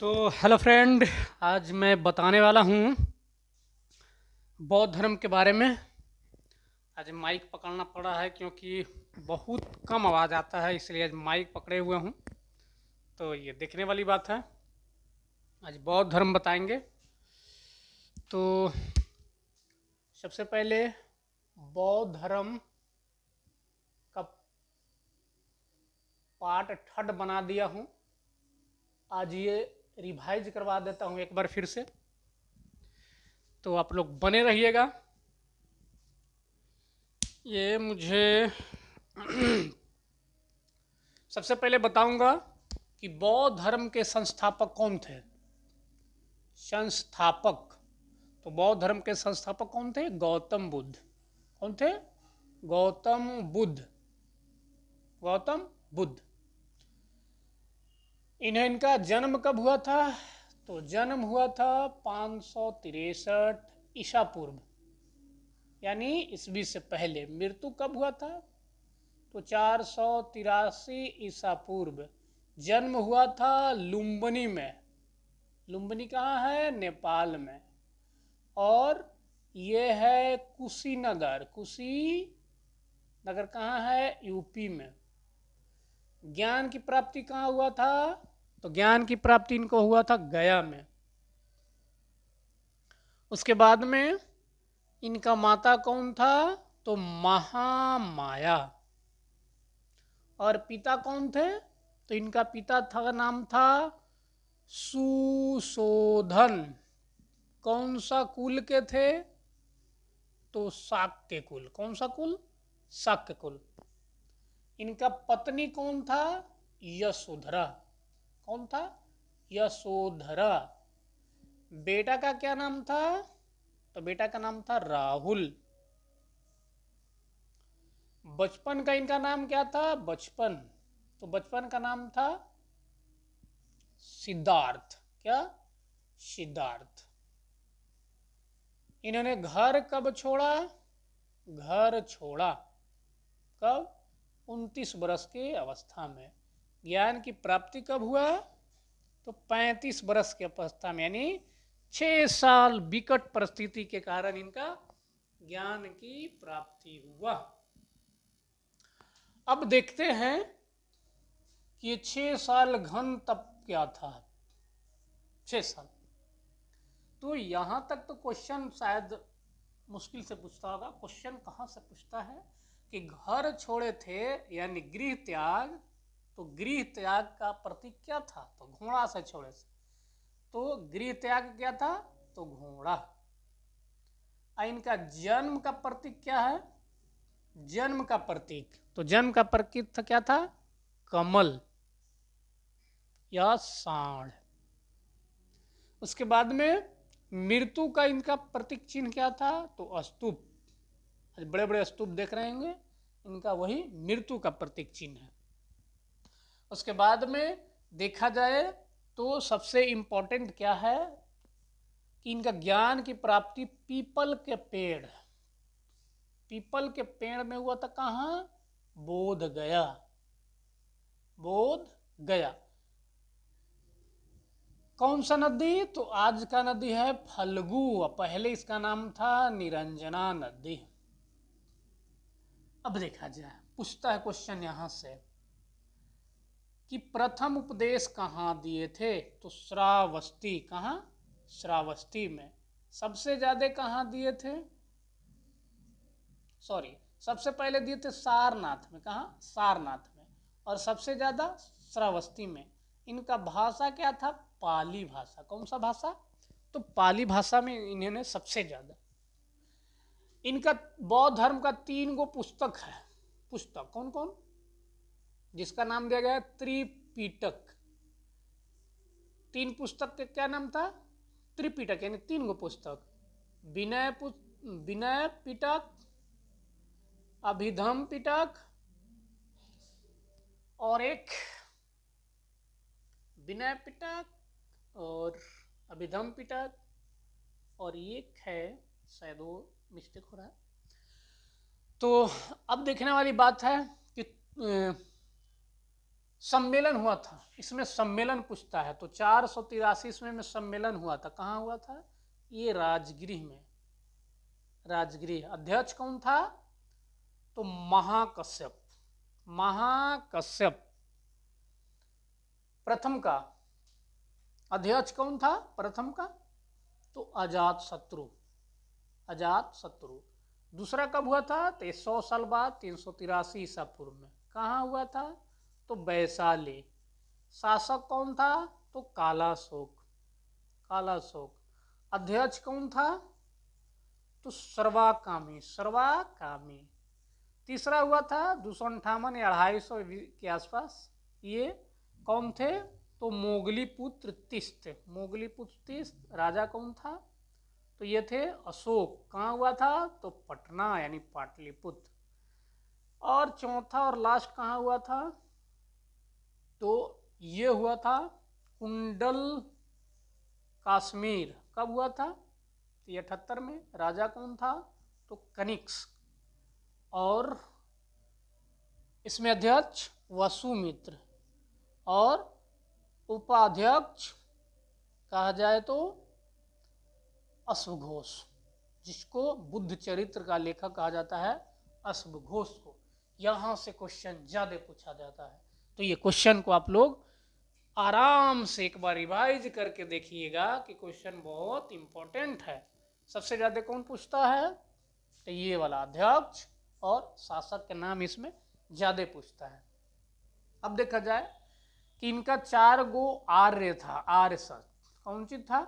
तो hello friend, आज मैं बताने वाला हूँ बौद्ध धर्म के बारे में। आज माइक पकड़ना पड़ा है क्योंकि बहुत कम आवाज़ आता है, इसलिए आज माइक पकड़े हुए हूँ। तो ये देखने वाली बात है। आज बौद्ध धर्म बताएंगे। तो सबसे पहले बौद्ध धर्म का पार्ट थर्ड बना दिया हूँ। आज ये रिवाइज करवा देता हूँ एक बार फिर से, तो आप लोग बने रहिएगा। ये मुझे सबसे पहले बताऊंगा कि बौद्ध धर्म के संस्थापक कौन थे। संस्थापक, तो बौद्ध धर्म के संस्थापक कौन थे? गौतम बुद्ध। कौन थे? गौतम बुद्ध। गौतम बुद्ध। इनका जन्म कब हुआ था? तो जन्म हुआ था 563 ईसा पूर्व, यानी ईस्वी से पहले। मृत्यु कब हुआ था? तो 483 ईसा पूर्व। जन्म हुआ था लुम्बिनी में। लुम्बिनी कहाँ है? नेपाल में। और ये है कुशीनगर। कुशीनगर कहाँ है? यूपी में। ज्ञान की प्राप्ति कहाँ हुआ था? तो ज्ञान की प्राप्ति इनको हुआ था गया में। उसके बाद में इनका माता कौन था? तो महामाया। और पिता कौन थे? तो इनका पिता था, नाम था सुशोधन। कौन सा कुल के थे? तो शाक्य कुल। कौन सा कुल? शाक्य कुल। इनका पत्नी कौन था? यशोधरा। कौन था? यशोधरा। बेटा का क्या नाम था? तो बेटा का नाम था राहुल। बचपन का इनका नाम क्या था? बचपन, तो बचपन का नाम था सिद्धार्थ। क्या? सिद्धार्थ। इन्होंने घर कब छोड़ा? घर छोड़ा कब? 29 वर्ष की अवस्था में। ज्ञान की प्राप्ति कब हुआ? तो 35 वर्ष की अवस्था में, यानी 6 साल विकट परिस्थिति के कारण इनका ज्ञान की प्राप्ति हुआ। अब देखते हैं कि ये 6 साल घन तप क्या था। 6 साल। तो यहां तक तो क्वेश्चन शायद मुश्किल से पूछता होगा। क्वेश्चन कहाँ से पूछता है कि घर छोड़े थे, यानी गृह त्याग। तो गृह त्याग का प्रतीक क्या था? तो घोड़ा से छोड़े से। तो गृह त्याग क्या था? तो घोड़ा। इनका जन्म का प्रतीक क्या है? जन्म का प्रतीक, तो जन्म का प्रतीक क्या था? कमल या सांड। उसके बाद में मृत्यु का इनका प्रतीक चिन्ह क्या था? तो स्तूप। बड़े बड़े स्तूप देख रहे होंगे, इनका वही मृत्यु का प्रतीक चिन्ह है। उसके बाद में देखा जाए तो सबसे इंपॉर्टेंट क्या है कि इनका ज्ञान की प्राप्ति पीपल के पेड़। पीपल के पेड़ में हुआ था। कहाँ? बोध गया। बोध गया। कौन सा नदी? तो आज का नदी है फल्गु, पहले इसका नाम था निरंजना नदी। अब देखा जाए, पूछता है क्वेश्चन यहां से कि प्रथम उपदेश कहाँ दिए थे? तो श्रावस्ती। कहाँ? श्रावस्ती में। सबसे ज्यादा कहाँ दिए थे? सॉरी, सबसे पहले दिए थे सारनाथ में। कहाँ? सारनाथ में। और सबसे ज्यादा श्रावस्ती में। इनका भाषा क्या था? पाली भाषा। कौन सा भाषा? तो पाली भाषा में इन्होंने सबसे ज्यादा। इनका बौद्ध धर्म का 3 गो पुस्तक है। पुस्तक कौन कौन? जिसका नाम दिया गया है त्रिपिटक। 3 पुस्तक के क्या नाम था? त्रिपिटक, यानी 3 गो पुस्तक। विनय पिटक, अभिधम पिटक, और एक विनय पिटक और अभिधम पिटक, और एक है शायद वो मिस्टेक हो रहा है। तो अब देखने वाली बात है कि सम्मेलन हुआ था, इसमें सम्मेलन पूछता है। तो 483 ईस्वी में सम्मेलन हुआ था। कहाँ हुआ था? ये राजगृह में। राजगृह। अध्यक्ष कौन था? तो महाकश्यप। महाकश्यप प्रथम का। अध्यक्ष कौन था प्रथम का? तो अजात शत्रु। अजात शत्रु। दूसरा कब हुआ था? तो 100 साल बाद 383 ईसा पूर्व में। कहाँ हुआ था? तो वैशाली। शासक कौन था? तो कालाशोक। कालाशोक। अध्यक्ष कौन था? तो सर्वाकामी। सर्वाकामी। तीसरा हुआ था 258 या 250 के आसपास। ये कौन थे? तो मोगली पुत्र तिस्त। मोगली पुत्र तिस्त। राजा कौन था? तो ये थे अशोक। कहाँ हुआ था? तो पटना यानी पाटलिपुत्र। और चौथा और लास्ट कहाँ हुआ था? तो ये हुआ था कुंडल कश्मीर। कब हुआ था? तो 78 में। राजा कौन था? तो कनिष्क। और इसमें अध्यक्ष वसुमित्र और उपाध्यक्ष कहा जाए तो अश्वघोष, जिसको बुद्ध चरित्र का लेखक कहा जाता है, अश्वघोष को। यहाँ से क्वेश्चन ज़्यादा पूछा जाता है। तो ये क्वेश्चन को आप लोग आराम से एक बार रिवाइज करके देखिएगा कि क्वेश्चन बहुत इंपॉर्टेंट है। सबसे ज़्यादा कौन पूछता है? तो ये वाला अध्यक्ष और शासक के नाम इसमें ज़्यादा पूछता है। अब देखा जाए कि इनका 4 गो आर्य था। आर्य शब्द कौन सी था?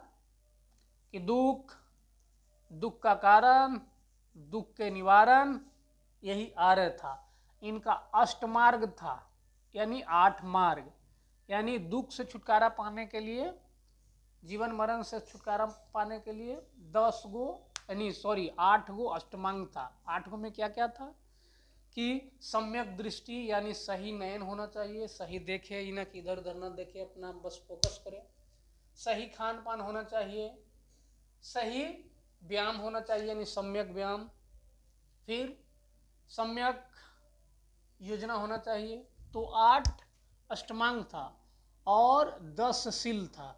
कि दुख, दुख का कारण, दुख के निवारण, यही आर्य था। इनका अष्टमार्ग था, यानी 8 मार्ग, यानी दुख से छुटकारा पाने के लिए, जीवन मरण से छुटकारा पाने के लिए 10 गो यानी 8 गो अष्टमांग था। 8 गो में क्या क्या था? कि सम्यक दृष्टि यानी सही नयन होना चाहिए, सही देखे, ही ना कि इधर उधर ना देखे, अपना बस फोकस करे। सही खान पान होना चाहिए, सही व्यायाम होना चाहिए यानी सम्यक व्यायाम, फिर सम्यक योजना होना चाहिए। तो 8 अष्टमांग था और 10 शील था।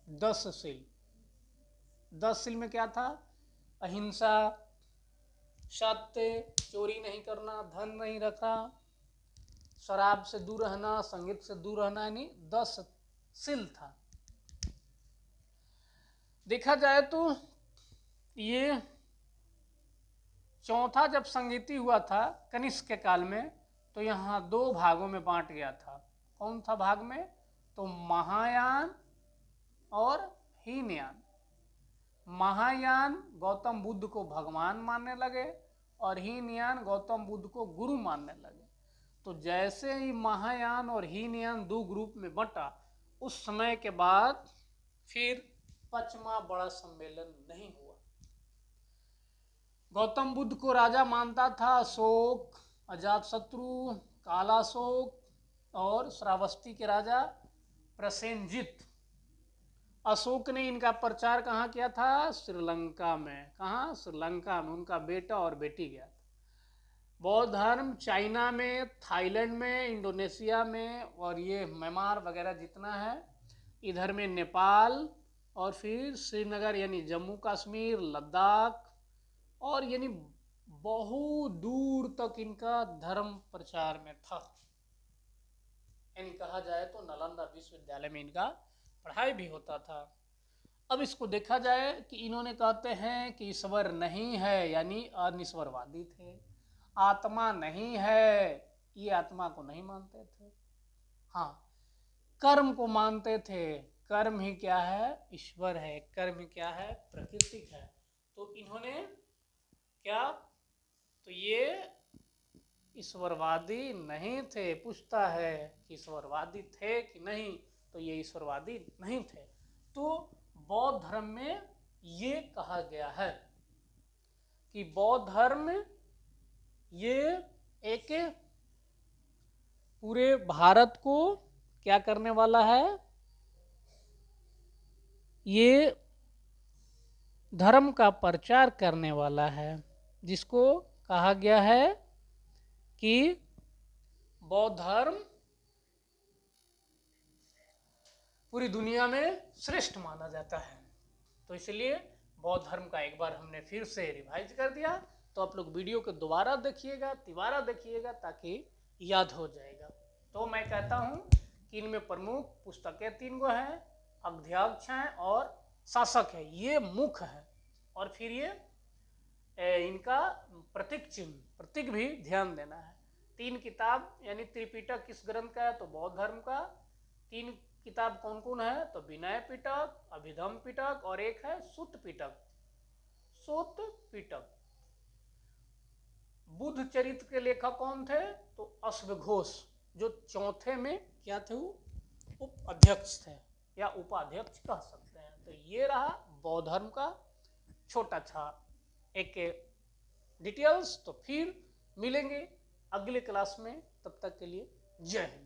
10 शील। 10 शील में क्या था? अहिंसा, सत्य, चोरी नहीं करना, धन नहीं रखना, शराब से दूर रहना, संगीत से दूर रहना, यानी 10 शील था। देखा जाए तो ये चौथा जब संगीति हुआ था कनिष्क के काल में, तो यहाँ 2 भागों में बांट गया था। कौन था भाग में? तो महायान और हीनयान। महायान गौतम बुद्ध को भगवान मानने लगे और हीनयान गौतम बुद्ध को गुरु मानने लगे। तो जैसे ही महायान और हीनयान 2 ग्रुप में बंटा, उस समय के बाद फिर 5वां बड़ा सम्मेलन नहीं हुआ। गौतम बुद्ध को राजा मानता था अशोक, अजातशत्रु, कालाशोक और श्रावस्ती के राजा प्रसेनजित। अशोक ने इनका प्रचार कहाँ किया था? श्रीलंका में। कहाँ? श्रीलंका में। उनका बेटा और बेटी गया था। बौद्ध धर्म चाइना में, थाईलैंड में, इंडोनेशिया में और ये म्यांमार वगैरह जितना है, इधर में नेपाल और फिर श्रीनगर यानी जम्मू कश्मीर, लद्दाख और यानी बहुत दूर तक इनका धर्म प्रचार में था। यानी कहा जाए तो नालंदा विश्वविद्यालय में इनका पढ़ाई भी होता था। अब इसको देखा जाए कि इन्होंने कहते हैं कि ईश्वर नहीं है, यानी अनिश्वरवादी थे। आत्मा नहीं है, ये आत्मा को नहीं मानते थे। हाँ, कर्म को मानते थे। कर्म ही क्या है? ईश्वर है। कर्म ही क्या है? प्राकृतिक है। तो इन्होंने क्या? तो ये ईश्वरवादी नहीं थे। पूछता है कि ईश्वरवादी थे कि नहीं? तो ये ईश्वरवादी नहीं थे। तो बौद्ध धर्म में ये कहा गया है कि बौद्ध धर्म ये एक पूरे भारत को क्या करने वाला है? ये धर्म का प्रचार करने वाला है, जिसको कहा गया है कि बौद्ध धर्म पूरी दुनिया में श्रेष्ठ माना जाता है। तो इसलिए बौद्ध धर्म का एक बार हमने फिर से रिवाइज कर दिया। तो आप लोग वीडियो को दोबारा देखिएगा, तिबारा देखिएगा, ताकि याद हो जाएगा। तो मैं कहता हूँ कि इनमें प्रमुख पुस्तकें 3 गो हैं, अध्यक्ष हैं और शासक है, ये मुख्य है। और फिर ये इनका प्रतीक चिन्ह, प्रतीक भी ध्यान देना है। 3 किताब यानी त्रिपिटक किस ग्रंथ का है? तो बौद्ध धर्म का। 3 किताब कौन कौन है? तो विनय पिटक, अभिधम पिटक और एक है सुत्त पिटक। सुत्त पिटक। बुद्ध चरित्र के लेखक कौन थे? तो अश्वघोष, जो चौथे में क्या थे? वो उपाध्यक्ष थे या उपाध्यक्ष कह सकते हैं। तो ये रहा बौद्ध धर्म का छोटा सा एक डिटेल्स। तो फिर मिलेंगे अगले क्लास में, तब तक के लिए जय हिंद।